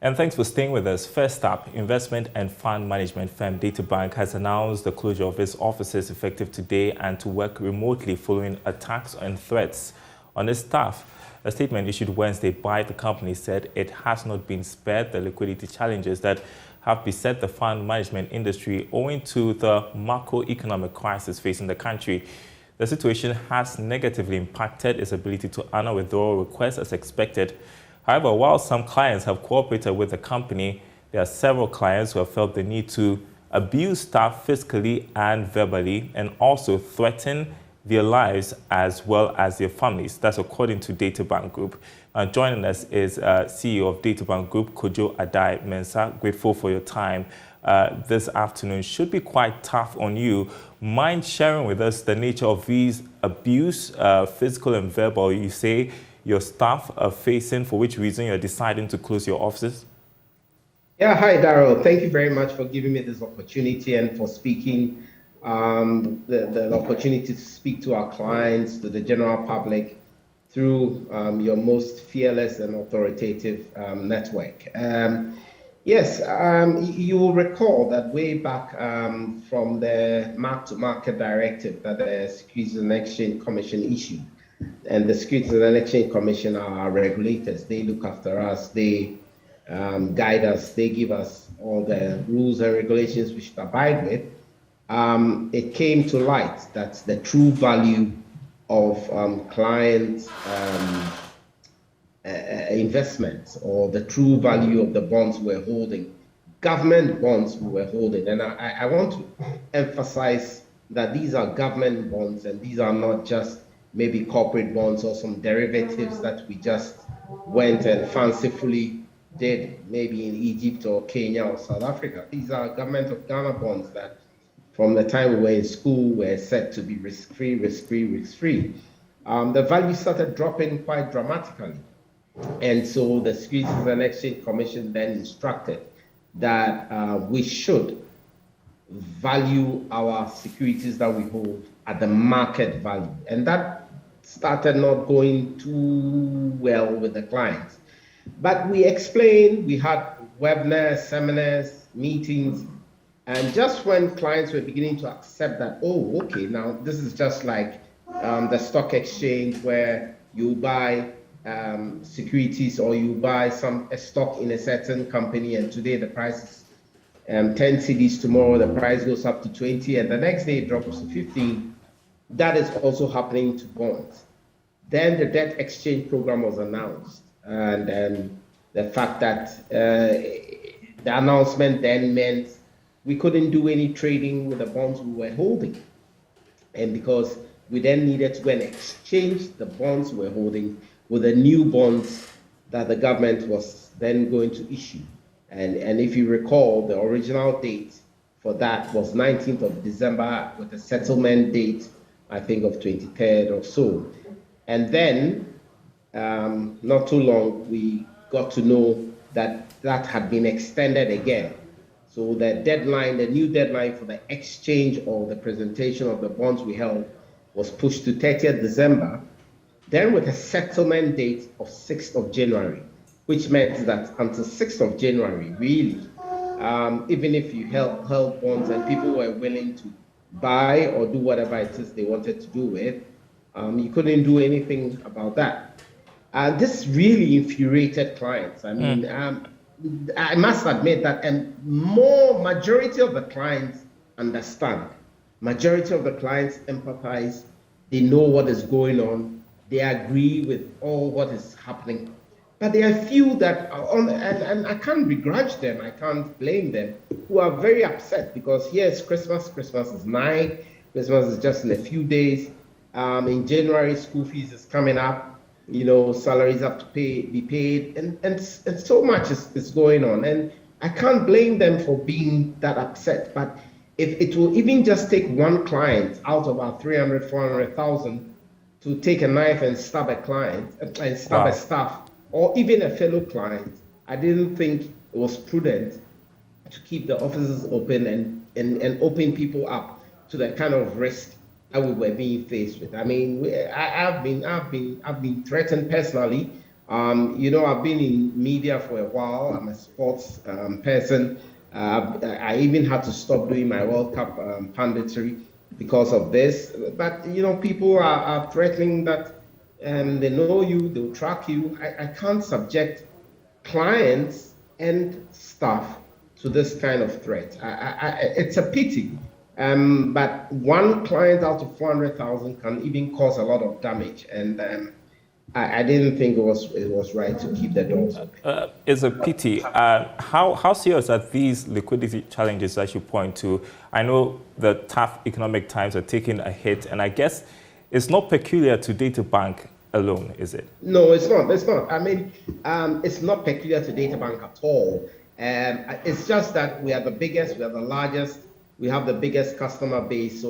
And thanks for staying with us. First up, investment and fund management firm Databank has announced the closure of its offices effective today and to work remotely following attacks and threats on its staff. A statement issued Wednesday by the company said it has not been spared the liquidity challenges that have beset the fund management industry owing to the macroeconomic crisis facing the country. The situation has negatively impacted its ability to honor withdrawal requests as expected. However, while some clients have cooperated with the company, there are several clients who have felt the need to abuse staff physically and verbally and also threaten their lives as well as their families. That's according to Databank Group. Joining us is CEO of Databank Group, Kojo Addae Mensah. Grateful for your time this afternoon. Should be quite tough on you. Mind sharing with us the nature of these abuse, physical and verbal, you say your staff are facing, for which reason you're deciding to close your offices? Yeah, hi, Daryl. Thank you very much for giving me this opportunity and for speaking, the opportunity to speak to our clients, to the general public through your most fearless and authoritative network. Yes, you will recall that way back from the mark-to-market directive that the Securities and Exchange Commission issued. And the Securities and Exchange Commission are our regulators. They look after us, they guide us, they give us all the rules and regulations we should abide with. It came to light that the true value of client investments, or the true value of the bonds we're holding, government bonds we were holding. And I want to emphasize that these are government bonds and these are not just maybe corporate bonds or some derivatives that we just went and fancifully did maybe in Egypt or Kenya or South Africa. These are government of Ghana bonds that from the time we were in school were said to be risk-free, risk-free, risk-free. The value started dropping quite dramatically. And so the Securities and Exchange Commission then instructed that we should value our securities that we hold at the market value. And that started not going too well with the clients. But we explained, we had webinars, seminars, meetings, and just when clients were beginning to accept that, oh, okay, now this is just like the stock exchange where you buy securities or you buy a stock in a certain company, and today the price is 10 cedis, tomorrow the price goes up to 20, and the next day it drops to 15. That is also happening to bonds. Then the debt exchange program was announced, and the fact that the announcement then meant we couldn't do any trading with the bonds we were holding. And because we then needed to go and exchange the bonds we were holding with the new bonds that the government was then going to issue. And if you recall, the original date for that was 19th of December with a settlement date, I think, of 23rd or so. And then, not too long, we got to know that that had been extended again. So the deadline, the new deadline for the exchange or the presentation of the bonds we held was pushed to 30th December, then with a settlement date of 6th of January, which meant that until 6th of January, really, even if you held bonds and people were willing to buy or do whatever it is they wanted to do with, you couldn't do anything about that. This really infuriated clients. I mean, I must admit that, and majority of the clients understand. Majority of the clients empathize. They know what is going on. They agree with all what is happening. But there are few that are on, and I can't begrudge them, I can't blame them, who are very upset because here it's Christmas. Christmas is nigh. Christmas is just in a few days. In January, school fees is coming up. You know, salaries have to be paid, and so much is going on. And I can't blame them for being that upset. But if it will even just take one client out of our 300, 400,000 to take a knife and stab a client and stab a staff, or even a fellow client, I didn't think it was prudent to keep the offices open and open people up to the kind of risk that we were being faced with. I mean, I've been threatened personally I've been in media for a while. I'm a sports person. I even had to stop doing my World Cup punditry because of this. But, people are threatening that they know you, they'll track you. I can't subject clients and staff to this kind of threat. It's a pity. But one client out of 400,000 can even cause a lot of damage. And I didn't think it was right to keep the doors open. It's a pity. How serious are these liquidity challenges that you point to? I know the tough economic times are taking a hit, and I guess it's not peculiar to Databank alone, is it? No, it's not. It's not. I mean, it's not peculiar to Databank at all. It's just that we are the biggest, we are the largest, we have the biggest customer base.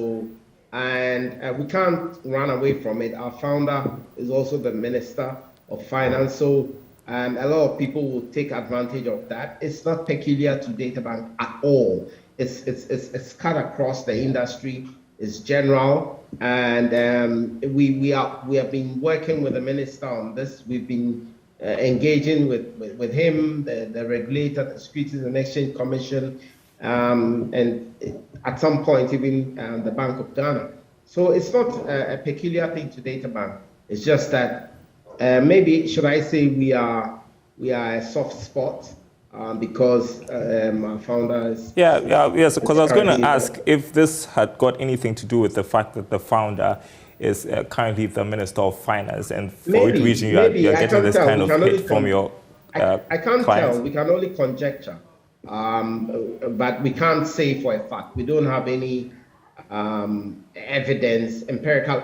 And we can't run away from it. Our founder is also the Minister of Finance, so a lot of people will take advantage of that. It's not peculiar to Databank at all. It's cut across the industry. It's general, and we have been working with the minister on this. We've been engaging with him, the regulator, the Securities and Exchange Commission, and at some point even the Bank of Ghana. So it's not a peculiar thing to Databank. It's just that maybe, should I say, we are a soft spot because our founder is... Yes, because I was going to ask if this had got anything to do with the fact that the founder is currently the Minister of Finance, and for which reason you're getting this kind of hit from your I can't clients. tell. We can only conjecture. But we can't say for a fact. We don't have any empirical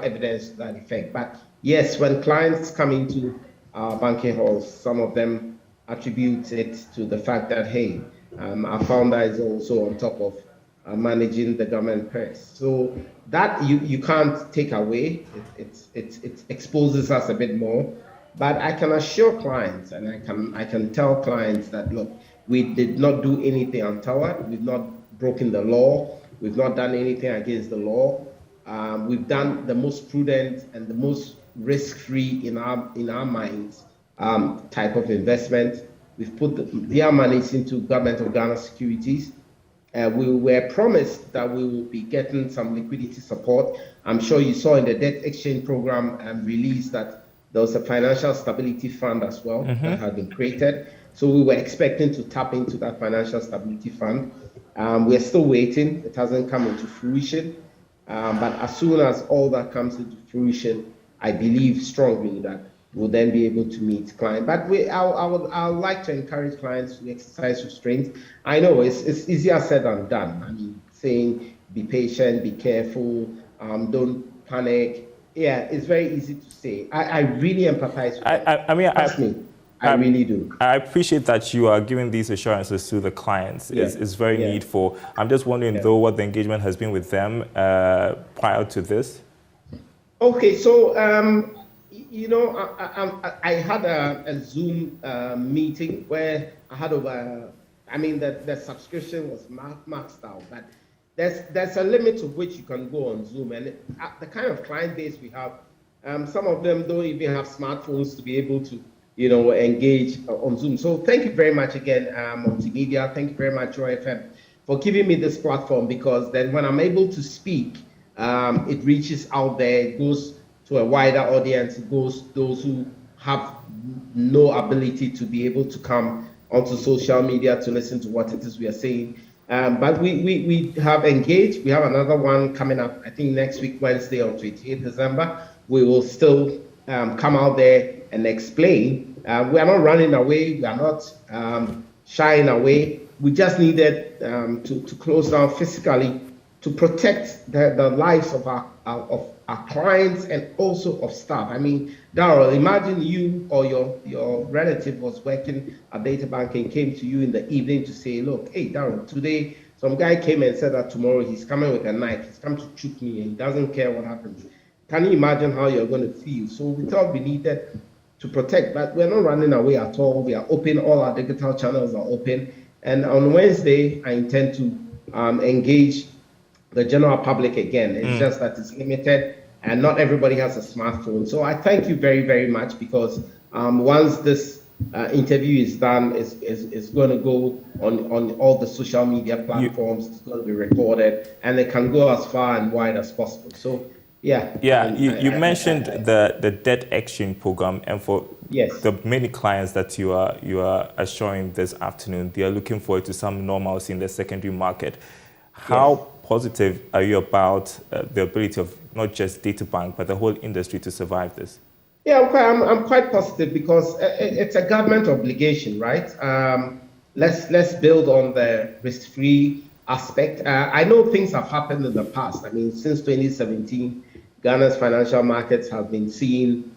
evidence to that effect. But yes, when clients come into our banking halls, some of them attribute it to the fact that, hey, our founder is also on top of managing the government press. So that you can't take away. It exposes us a bit more. But I can assure clients, and I can tell clients that, look, we did not do anything untoward. We've not broken the law. We've not done anything against the law. We've done the most prudent and the most risk-free in our minds type of investment. We've put their monies into Government of Ghana securities. We were promised that we will be getting some liquidity support. I'm sure you saw in the debt exchange program release that there was a financial stability fund as well that had been created. So we were expecting to tap into that financial stability fund. We're still waiting. It hasn't come into fruition. But as soon as all that comes into fruition, I believe strongly that we'll then be able to meet clients. But I would like to encourage clients to exercise restraint. I know it's easier said than done. I mean, saying be patient, be careful, don't panic. Yeah, it's very easy to say. I really empathize with that. Trust me. I really do. I appreciate that you are giving these assurances to the clients. Yeah. It's very needful. I'm just wondering, though, what the engagement has been with them prior to this. Okay, so, I had a Zoom meeting where I had the subscription was maxed out, but there's a limit to which you can go on Zoom. And the kind of client base we have, some of them don't even have smartphones to be able to engage on Zoom. So thank you very much again, Multimedia. Thank you very much, Joy FM, for giving me this platform, because then when I'm able to speak, it reaches out there, it goes to a wider audience, it goes those who have no ability to be able to come onto social media to listen to what it is we are saying. But we have engaged. We have another one coming up, I think next week, Wednesday on 28th December. We will still come out there and explain. We are not running away. We are not shying away. We just needed to close down physically to protect the lives of our clients and also of staff. I mean, Daryl, imagine you or your relative was working at Databank and came to you in the evening to say, look, hey, Daryl, today some guy came and said that tomorrow he's coming with a knife. He's come to shoot me and he doesn't care what happens. Can you imagine how you're going to feel? So we thought we needed to protect, but we're not running away at all. We are open. All our digital channels are open. And on Wednesday, I intend to engage the general public again. It's just that it's limited and not everybody has a smartphone. So I thank you very, very much, because Once this interview is done, it's going to go on all the social media platforms. It's going to be recorded, and it can go as far and wide as possible. So, yeah. Yeah, you mentioned the debt exchange program, and for yes, the many clients that you are assuring this afternoon, they are looking forward to some normalcy in the secondary market. How yes. positive are you about the ability of not just Databank but the whole industry to survive this? Yeah, I'm quite positive because it's a government obligation, right? Let's build on the risk-free aspect. I know things have happened in the past. I mean, since 2017, Ghana's financial markets have been seeing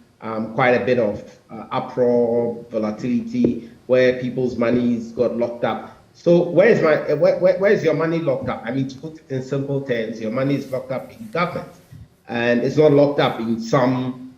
quite a bit of uproar, volatility, where people's monies got locked up. So where's your money locked up? I mean, to put it in simple terms, your money is locked up in government, and it's not locked up in some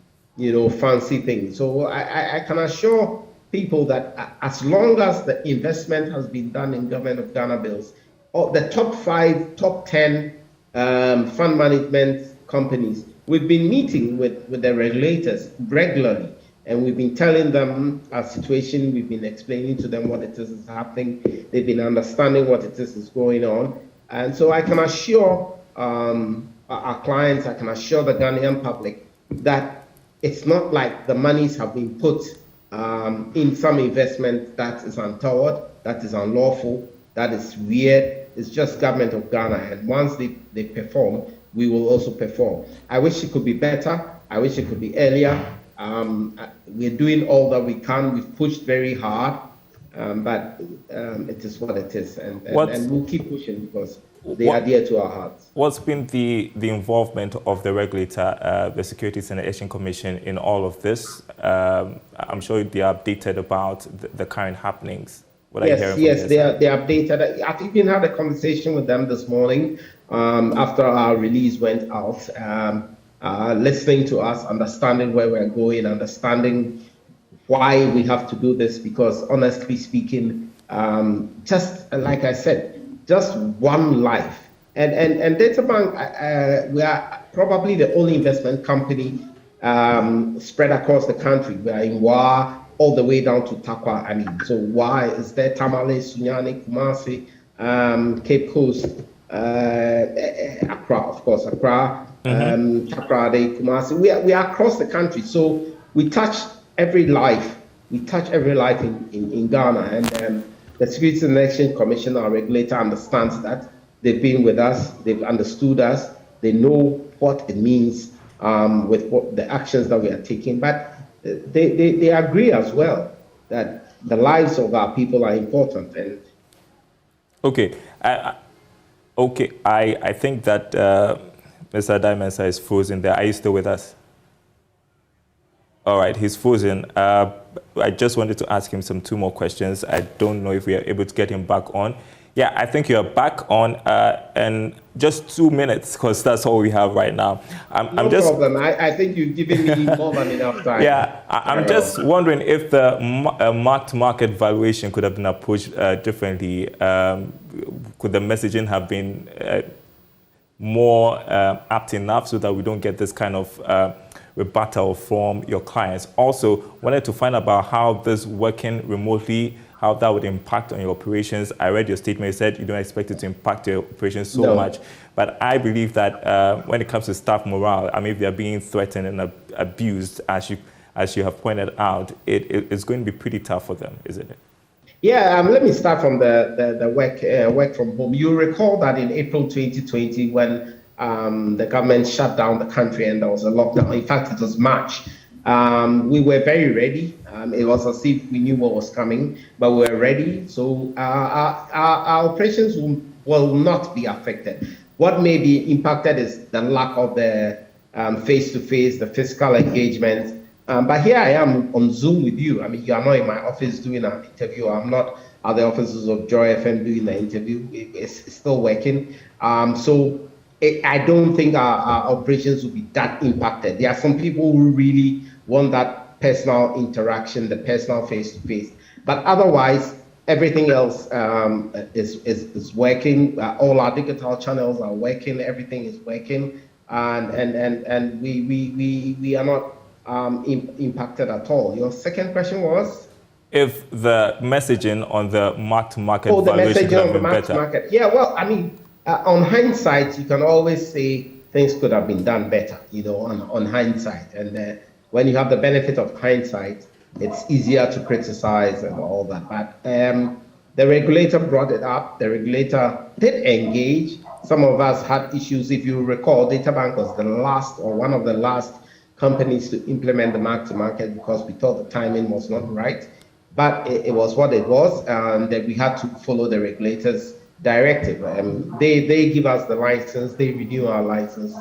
fancy things. So I can assure people that as long as the investment has been done in Government of Ghana bills, the top 5, top 10 fund management companies, we've been meeting with the regulators regularly, and we've been telling them our situation. We've been explaining to them what it is happening. They've been understanding what it is going on. And so I can assure our clients, I can assure the Ghanaian public that it's not like the monies have been put in some investment that is untoward, that is unlawful, that is weird. It's just Government of Ghana. And once they perform, we will also perform. I wish it could be better. I wish it could be earlier. We're doing all that we can. We've pushed very hard, but it is what it is. And we'll keep pushing because they are dear to our hearts. What's been the involvement of the regulator, the Securities and Exchange Commission, in all of this? I'm sure they are updated about the current happenings. Yes, they are updated. I've even had a conversation with them this morning after our release went out, listening to us, understanding where we're going, understanding why we have to do this, because honestly speaking, just like I said, just one life. And Databank, we are probably the only investment company spread across the country. We are in Wa, all the way down to Takwa. I mean, so Wa is there, Tamale, Sunyani, Kumasi, Cape Coast, Accra, of course, Accra, Takrade, Kumasi. We are across the country. So we touch every life. We touch every life in Ghana. And the Securities and Exchange Commission, our regulator, understands that. They've been with us. They've understood us. They know what it means with what the actions that we are taking. But they agree as well that the lives of our people are important. And okay, I think that Mr. Addae Mensah is frozen there. Are you still with us? All right, he's frozen. I just wanted to ask him two more questions. I don't know if we are able to get him back on. Yeah, I think you're back on, and just 2 minutes, because that's all we have right now. No problem. I think you've given me more than enough time. Yeah, I'm just wondering if the mark-to-market valuation could have been approached differently. Could the messaging have been more apt enough so that we don't get this kind of rebuttal from your clients? Also, wanted to find out about how this working remotely, how that would impact on your operations. I read your statement. You said you don't expect it to impact your operations so much. But I believe that when it comes to staff morale, I mean, if they're being threatened and abused, as you have pointed out, it's going to be pretty tough for them, isn't it? Yeah, let me start from the work from home. You recall that in April 2020, when the government shut down the country and there was a lockdown. In fact, it was March. We were very ready. It was as if we knew what was coming, but we were ready. So our operations will not be affected. What may be impacted is the lack of the face-to-face, the physical engagement. But here I am on Zoom with you. I mean, you are not in my office doing an interview. I'm not at the offices of Joy FM doing the interview. It's still working. So I don't think our operations will be that impacted. There are some people who really want that personal interaction, the personal face-to-face. But otherwise, everything else is working. All our digital channels are working. Everything is working, and we are not impacted at all. Your second question was? If the messaging on the mark-to-market the valuation could messaging have on the been better. mark-to-market. Yeah, well, I mean, on hindsight, you can always say things could have been done better, on hindsight. And when you have the benefit of hindsight, it's easier to criticize and all that. But the regulator brought it up. The regulator did engage. Some of us had issues. If you recall, Databank was the last or one of the last companies to implement the mark-to-market because we thought the timing was not right. But it was what it was, and that we had to follow the regulators' directive. They give us the license, they renew our license,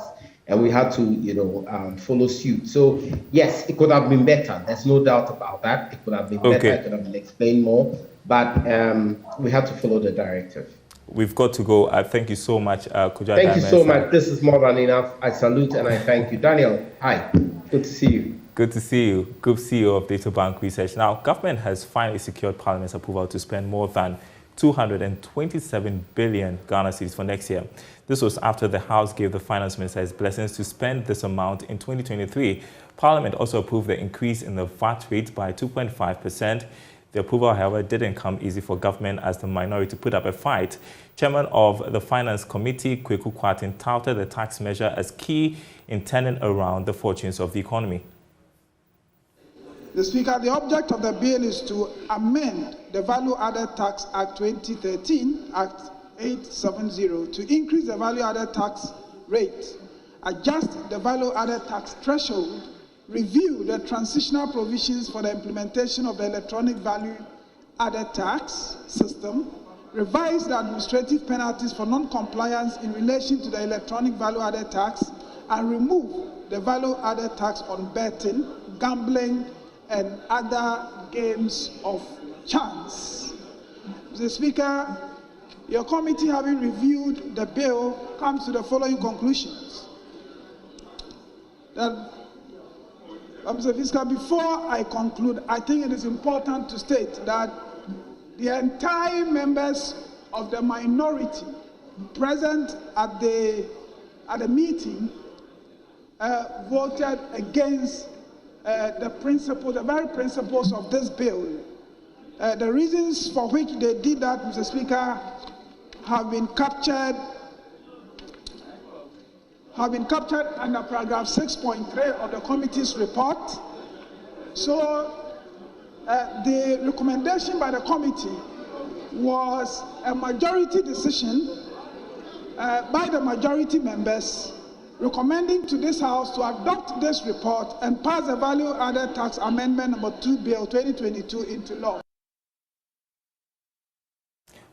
and we had to, follow suit. So yes, it could have been better. There's no doubt about that. It could have been better. It could have been explained more, but we had to follow the directive. We've got to go. Thank you so much, Kojo Addae Mensah. Thank you so much. This is more than enough. I salute and I thank you. Daniel, hi. Good to see you. Good to see you. Group CEO of Databank Research. Now, government has finally secured Parliament's approval to spend more than 227 billion Ghana cedis for next year. This was after the House gave the Finance Minister his blessings to spend this amount in 2023. Parliament also approved the increase in the VAT rate by 2.5%. The approval, however, didn't come easy for government as the minority put up a fight. Chairman of the Finance Committee, Kojo Addae Mensah, touted the tax measure as key in turning around the fortunes of the economy. The Speaker, the object of the bill is to amend the Value Added Tax Act 2013, Act 870, to increase the value added tax rate, adjust the value added tax threshold, review the transitional provisions for the implementation of the electronic value added tax system, revise the administrative penalties for non-compliance in relation to the electronic value added tax, and remove the value added tax on betting, gambling, and other games of chance. Mr. Speaker, your committee, having reviewed the bill, comes to the following conclusions. That, Mr. Speaker, before I conclude, I think it is important to state that the entire members of the minority present at the meeting voted against the very principles of this bill. The reasons for which they did that, Mr. Speaker, have been captured under paragraph 6.3 of the committee's report. So the recommendation by the committee was a majority decision by the majority members recommending to this House to adopt this report and pass the Value Added Tax Amendment Number 2 Bill 2022 into law.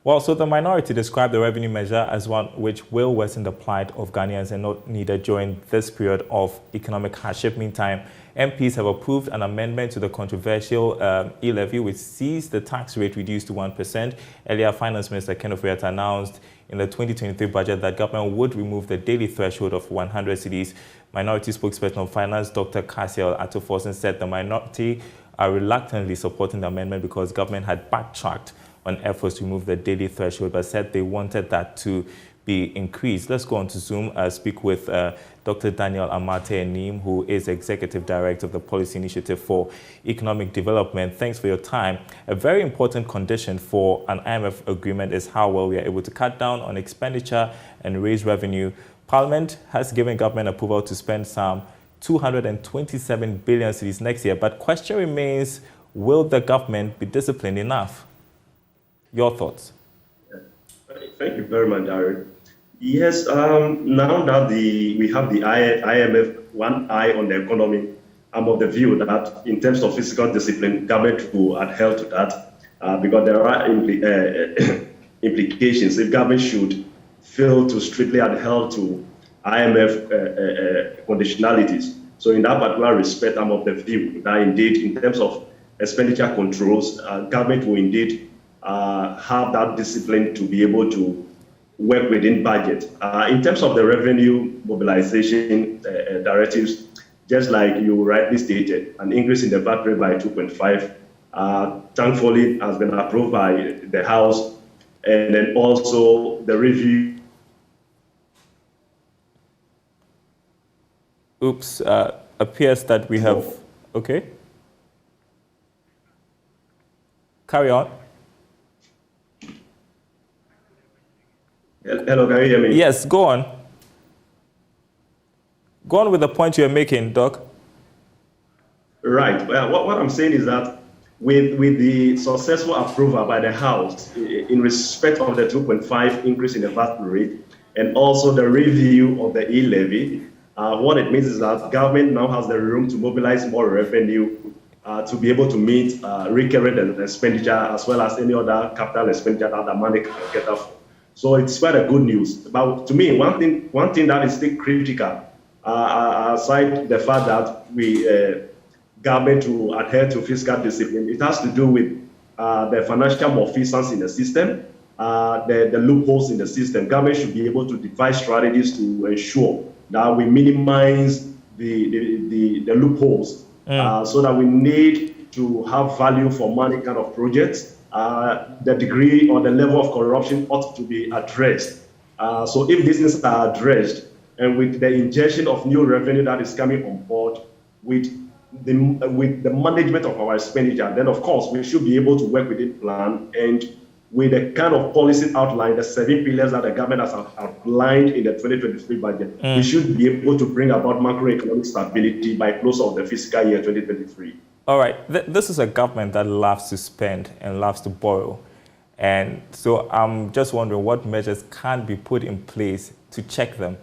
Well, so the minority described the revenue measure as one which will worsen the plight of Ghanaians and not needed during this period of economic hardship. Meantime, MPs have approved an amendment to the controversial e-levy, which sees the tax rate reduced to 1%. Earlier, Finance Minister Kenneth Ofori-Atta announced in the 2023 budget that government would remove the daily threshold of 100 cedis. Minority spokesperson of Finance, Dr. Kasiel Atoforsen, said the minority are reluctantly supporting the amendment because government had backtracked on efforts to remove the daily threshold, but said they wanted that to be increased. Let's go on to Zoom, speak with Dr. Daniel Amartey-Anim, who is Executive Director of the Policy Initiative for Economic Development. Thanks for your time. A very important condition for an IMF agreement is how well we are able to cut down on expenditure and raise revenue. Parliament has given government approval to spend some 227 billion cedis next year, but question remains, will the government be disciplined enough? Your thoughts? Thank you very much, Daryl. Yes, now that we have the IMF one eye on the economy, I'm of the view that in terms of fiscal discipline, government will adhere to that because there are implications if government should fail to strictly adhere to IMF conditionalities. So in that particular respect, I'm of the view that indeed in terms of expenditure controls, government will indeed have that discipline to be able to work within budget. In terms of the revenue mobilization directives, just like you rightly stated, an increase in the VAT rate by 2.5, thankfully has been approved by the House, and then also the review. Oops, appears that we have Okay. Carry on. Hello, can you hear me? Yes, go on. Go on with the point you're making, Doc. Right. Well, what I'm saying is that with the successful approval by the House in respect of the 2.5 increase in the VAT rate and also the review of the e-levy, what it means is that government now has the room to mobilize more revenue to be able to meet recurrent expenditure as well as any other capital expenditure that the money can get up for. So it's quite a good news. But to me, one thing that is still critical, aside the fact that we government to adhere to fiscal discipline, it has to do with the financial malfeasance in the system, the loopholes in the system. Government should be able to devise strategies to ensure that we minimize the loopholes, so that we need to have value for money kind of projects. The degree or the level of corruption ought to be addressed. So if these things are addressed, and with the injection of new revenue that is coming on board, with the management of our expenditure, then of course we should be able to work within plan and with the kind of policy outline, the 7 pillars that the government has outlined in the 2023 budget, we should be able to bring about macroeconomic stability by close of the fiscal year 2023. All right, this is a government that loves to spend and loves to borrow. And so I'm just wondering what measures can be put in place to check them.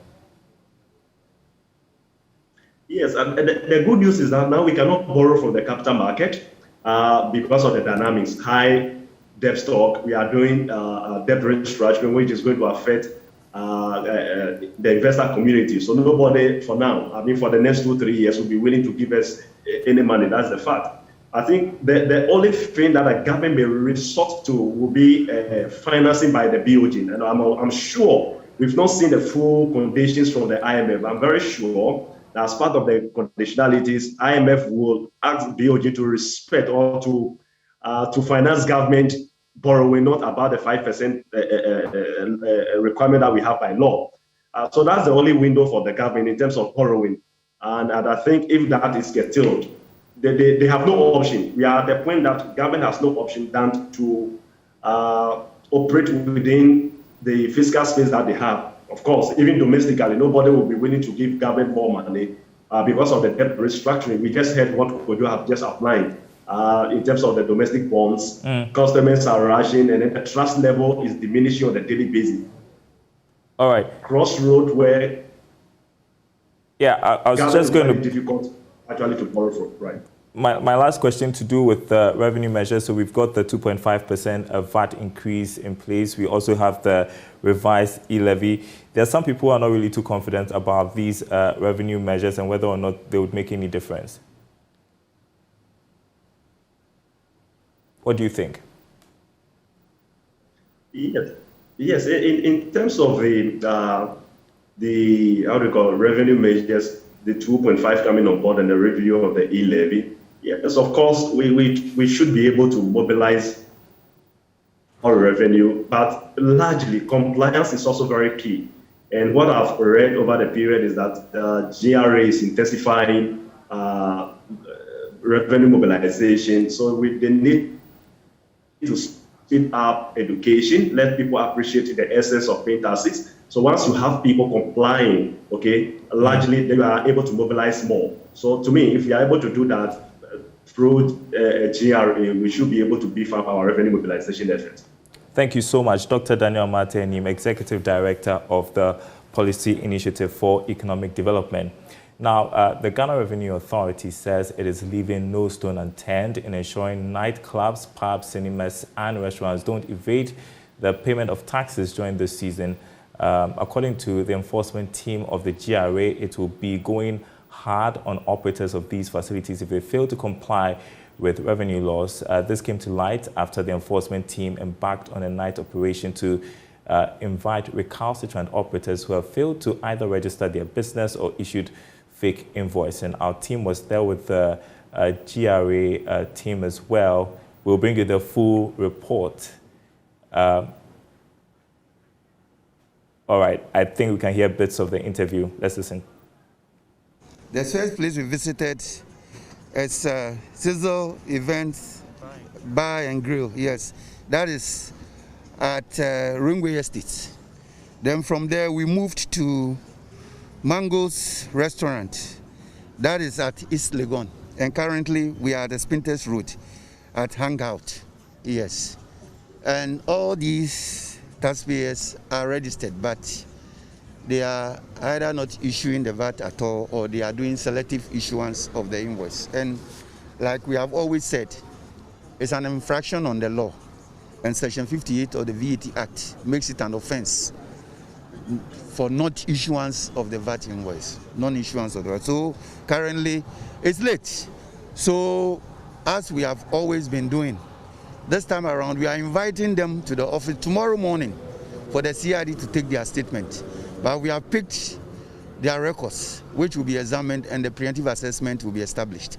Yes, and the good news is that now we cannot borrow from the capital market because of the dynamics. High debt stock, we are doing debt restructuring, which is going to affect the investor community. So nobody for now, I mean for the next 2-3 years, will be willing to give us any money. That's the fact. I think the only thing that a government may resort to will be financing by the BOG. And I'm sure we've not seen the full conditions from the IMF. I'm very sure that as part of the conditionalities, IMF will ask BOG to respect or to finance government borrowing, not about the 5% requirement that we have by law. So that's the only window for the government in terms of borrowing. And I think if that is curtailed, they have no option. We are at the point that government has no option than to operate within the fiscal space that they have. Of course, even domestically, nobody will be willing to give government more money because of the debt restructuring. We just heard what Kojo have just outlined in terms of the domestic bonds. Customers are rushing, and then the trust level is diminishing on a daily basis. All right. Crossroad where I was just going to difficult actually to borrow from, right? My last question to do with the revenue measures. So we've got the 2.5% VAT increase in place. We also have the revised e-levy. There are some people who are not really too confident about these revenue measures and whether or not they would make any difference. What do you think? Yes. In terms of the how do you call it, revenue measures, the 2.5 coming on board and the review of the e-levy. Yes, of course, we should be able to mobilize our revenue, but largely compliance is also very key. And what I've read over the period is that GRA is intensifying revenue mobilization. So they need to speed up education, let people appreciate the essence of paying taxes. So once you have people complying, largely they are able to mobilize more. So to me, if you are able to do that through GRA, we should be able to beef up our revenue mobilization efforts. Thank you so much, Dr. Daniel Kwawu, Executive Director of the Policy Initiative for Economic Development. Now, the Ghana Revenue Authority says it is leaving no stone unturned in ensuring nightclubs, pubs, cinemas, and restaurants don't evade the payment of taxes during this season. According to the enforcement team of the GRA, it will be going hard on operators of these facilities if they fail to comply with revenue laws. This came to light after the enforcement team embarked on a night operation to invite recalcitrant operators who have failed to either register their business or issued fake invoice. And our team was there with the GRA team as well. We'll bring you the full report. All right, I think we can hear bits of the interview. Let's listen. The first place we visited It's Sizzle Events Bar and Grill. Yes, that is at Ringway Estate. Then from there we moved to Mango's Restaurant. That is at East Legon. And currently we are at the Spinters Road at Hangout. Yes. And all these taxpayers are registered, but they are either not issuing the VAT at all, or they are doing selective issuance of the invoice. And like we have always said, it's an infraction on the law. And Section 58 of the VAT Act makes it an offense for not issuance of the VAT invoice, non-issuance of the VAT. So currently it's late. So as we have always been doing, this time around we are inviting them to the office tomorrow morning for the CID to take their statement. But we have picked their records, which will be examined, and the preemptive assessment will be established.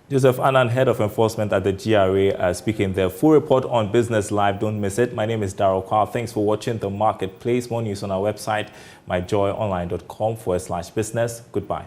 Joseph Annan, Head of Enforcement at the GRA, speaking there. Full report on Business Live. Don't miss it. My name is Daryl Kwawu. Thanks for watching The Marketplace. More news on our website, myjoyonline.com/business. Goodbye.